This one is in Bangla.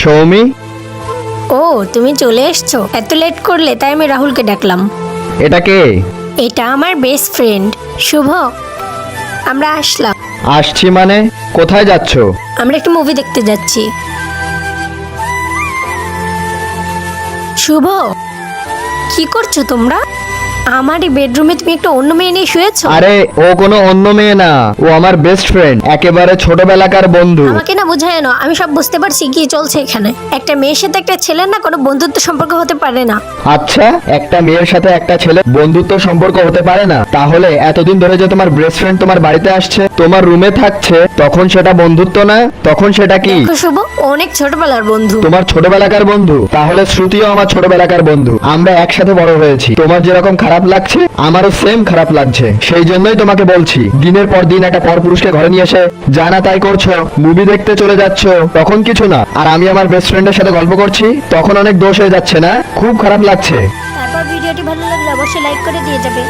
সৌমি, ও তুমি চলে এসছো, এত লেট করলে তাই আমি রাহুলকে ডাকলাম। এটা কে? এটা আমার বেস্ট ফ্রেন্ড শুভ। আমরা আসলাম। আসছি মানে? কোথায় যাচ্ছ? আমরা একটা মুভি দেখতে যাচ্ছি। শুভ, কি করছো তোমরা? আমার এই বেডরুমে তুমি একটা অন্য মেয়ে নিয়ে শুয়েছো? আরে ও কোনো অন্য মেয়ে না, ও আমার বেস্ট ফ্রেন্ড, একেবারে ছোটবেলাকার বন্ধু। আমাকে না বুঝায় না, আমি সব বুঝতে পারছি কি চলছে এখানে। একটা মেয়ের সাথে একটা ছেলের না কোনো বন্ধুত্ব সম্পর্ক হতে পারে না। আচ্ছা, একটা মেয়ের সাথে একটা ছেলে বন্ধুত্ব সম্পর্ক হতে পারে না? তাহলে এতদিন ধরে যে তোমার বেস্ট ফ্রেন্ড তোমার বাড়িতে আসছে, তোমার রুমে থাকছে, তখন সেটা বন্ধুত্ব না? তখন সেটা কি? দেখো শুভ, ও অনেক ছোটবেলার বন্ধু। তোমার ছোটবেলাকার বন্ধু? তাহলে শ্রুতিও আমার ছোটবেলাকার বন্ধু, আমরা একসাথে বড় হয়েছি। তোমার যেরকম খারাপ লাগছে আমারও সেম খারাপ লাগছে, সেই জন্যই তোমাকে বলছি, দিনের পর দিন একটা পরপুরুষকে ঘরে নিয়ে এসে জানা তাই করছো, মুভি দেখতে চলে যাচ্ছ, তখন কিছু না, আর আমি আমার বেস্ট ফ্রেন্ডের সাথে গল্প করছি তখন অনেক দোষ হয়ে যাচ্ছে না? খুব খারাপ লাগছে। তারপর ভিডিওটি ভালো লাগলে অবশ্যই লাইক করে দিয়ে যাবে।